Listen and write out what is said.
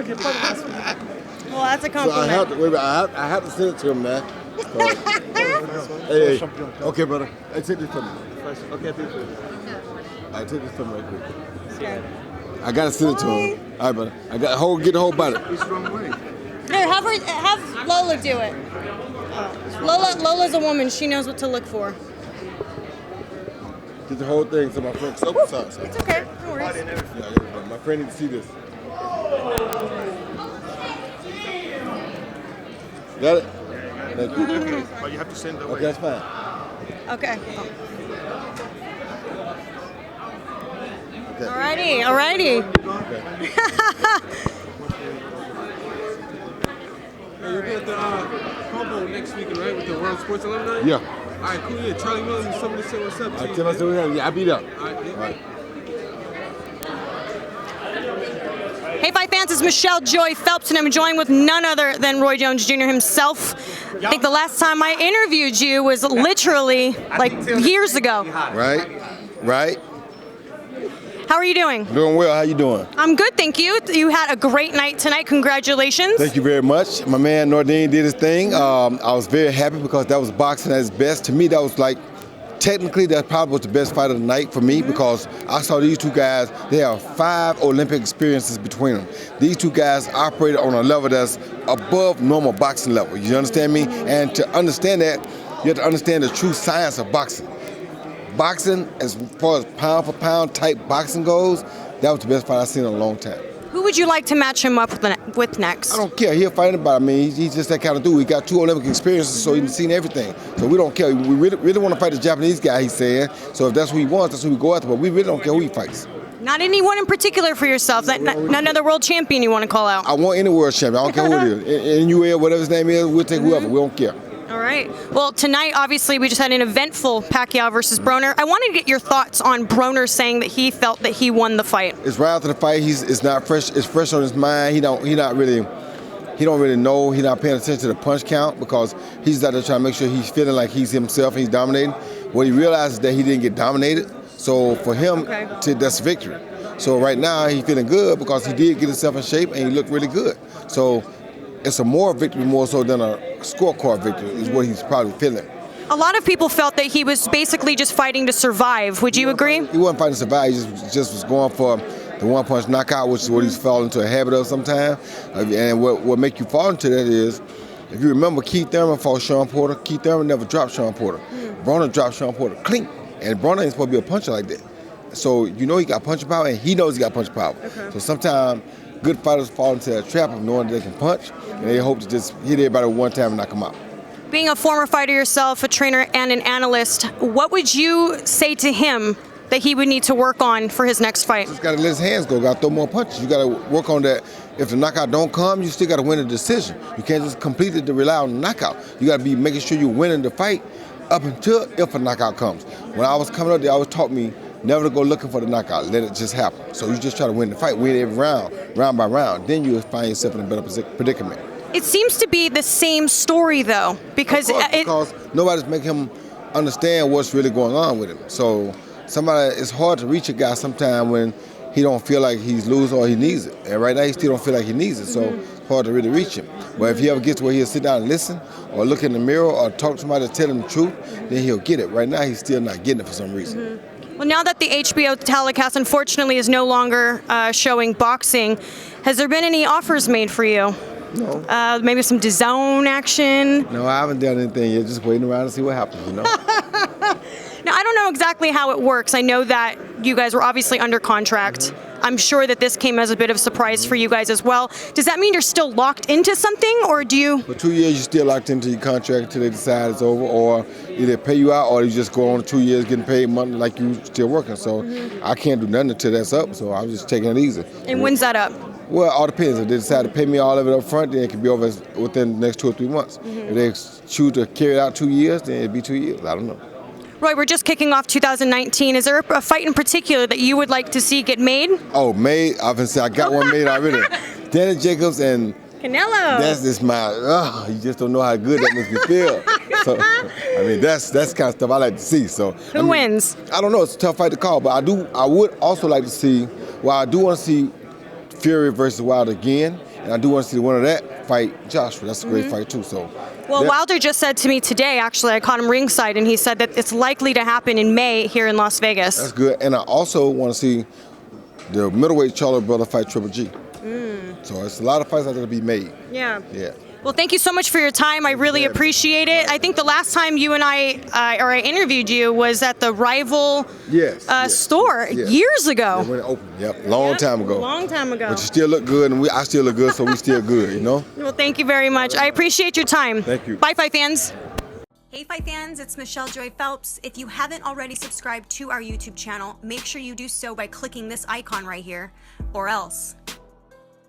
Well, that's a So compliment. I have to send it to him, man. So, hey, okay, brother. Hey, take this from me. Okay, take this. I take this from me right quick. Okay. I gotta send it to him. All right, brother. I got get the whole bottle. Here, have Lola do it. Lola's a woman. She knows what to look for. Get the whole thing to my friend. Sorry. It's okay. No worries. Yeah, my friend needs to see this. Got it? Thank you. But you have to send the Okay, that's fine. Okay. Okay. Alrighty. You're at the combo next weekend, right? With the World Sports Alumni? Yeah. All right, cool. Yeah, Charlie Mills and somebody say what's up to you. Tell us what we have. Yeah, I'll be there. All right, yeah. All right. Hey, Fight fans, it's Michelle Joy Phelps, and I'm joined with none other than Roy Jones Jr. himself. I think the last time I interviewed you was literally like years ago. Right. How are you doing? Doing well. How you doing? I'm good, thank you. You had a great night tonight. Congratulations. Thank you very much. My man Nordine did his thing. I was very happy because that was boxing at its best. To me, that was like, technically, that probably was the best fight of the night for me because I saw these two guys, they have 5 Olympic experiences between them. These two guys operated on a level that's above normal boxing level. You understand me? And to understand that, you have to understand the true science of boxing. Boxing, as far as pound for pound type boxing goes, that was the best fight I've seen in a long time. Who would you like to match him up with next? I don't care. He'll fight anybody. I mean, he's just that kind of dude. He got 2 Olympic experiences, so he's seen everything. So we don't care. We really want to fight the Japanese guy, he's saying. So if that's who he wants, that's who we go after. But we really don't care who he fights. Not anyone in particular for yourself. None other world champion you want to call out. I want any world champion. I don't care who it is. NUL, whatever his name is, we'll take whoever. We don't care. All right. Well, tonight, obviously, we just had an eventful Pacquiao versus Broner. I wanted to get your thoughts on Broner saying that he felt that he won the fight. It's right after the fight. It's not fresh. It's fresh on his mind. He don't really know. He's not paying attention to the punch count because he's out there trying to make sure he's feeling like he's himself and he's dominating. What he realizes is that he didn't get dominated. So for him, that's victory. So right now he's feeling good because he did get himself in shape and he looked really good. So it's a moral victory more so than a scorecard victory is what he's probably feeling. A lot of people felt that he was basically just fighting to survive. Would you agree? He wasn't fighting to survive. He just was going for the one-punch knockout, which is what he's fallen into a habit of sometimes. And what make you fall into that is, if you remember, Keith Thurman fought Sean Porter. Keith Thurman never dropped Sean Porter. Broner dropped Sean Porter clean. And Broner ain't supposed to be a puncher like that. So you know he got punching power, and he knows he got punching power. So sometimes good fighters fall into that trap of knowing that they can punch, and they hope to just hit everybody one time and knock them out. Being a former fighter yourself, a trainer and an analyst, what would you say to him that he would need to work on for his next fight? Just got to let his hands go. Got to throw more punches. You got to work on that. If the knockout don't come, you still got to win the decision. You can't just completely rely on the knockout. You got to be making sure you're winning the fight up until if a knockout comes. When I was coming up, they always taught me never to go looking for the knockout. Let it just happen. So you just try to win the fight, win every round, round by round. Then you'll find yourself in a better predicament. It seems to be the same story, though, because because nobody's making him understand what's really going on with him. So it's hard to reach a guy sometime when he don't feel like he's losing or he needs it. And right now he still don't feel like he needs it, so it's hard to really reach him. But if he ever gets to where he'll sit down and listen or look in the mirror or talk to somebody to tell him the truth, then he'll get it. Right now he's still not getting it for some reason. Well, now that the HBO telecast, unfortunately, is no longer showing boxing, has there been any offers made for you? No. Maybe some DAZN action? No, I haven't done anything yet. Just waiting around to see what happens, you know? Now, I don't know exactly how it works. I know that you guys were obviously under contract. I'm sure that this came as a bit of a surprise for you guys as well. Does that mean you're still locked into something, or do you? For 2 years, you're still locked into your contract until they decide it's over, or either pay you out, or you just go on 2 years getting paid money like you still working. So I can't do nothing until that's up, so I'm just taking it easy. And when's that up? Well, it all depends. If they decide to pay me all of it up front, then it can be over within the next 2 or 3 months. If they choose to carry it out 2 years, then it'll be 2 years. I don't know. Roy, we're just kicking off 2019. Is there a fight in particular that you would like to see get made? Oh, made? I got one made already. Danny Jacobs and Canelo. That's just you just don't know how good that makes me feel. So, I mean, that's the kind of stuff I like to see. So Who wins? I don't know. It's a tough fight to call, but I would also like to see, I do want to see Fury versus Wilder again, and I do want to see the winner of that fight, Joshua. That's a great fight too. So, Well, yeah. Wilder just said to me today, actually, I caught him ringside, and he said that it's likely to happen in May here in Las Vegas. That's good. And I also want to see the middleweight Charlo brother fight Triple G. So it's a lot of fights out there to be made. Yeah. Yeah. Well, thank you so much for your time. I really appreciate it. I think the last time you and I interviewed you was at the Rival store years ago. Yeah, when it opened. Yep, long time ago. Long time ago. But you still look good, and I still look good, so we still good, you know? Well, thank you very much. I appreciate your time. Thank you. Bye, Fight fans. Hey, Fight fans, it's Michelle Joy Phelps. If you haven't already subscribed to our YouTube channel, make sure you do so by clicking this icon right here, or else.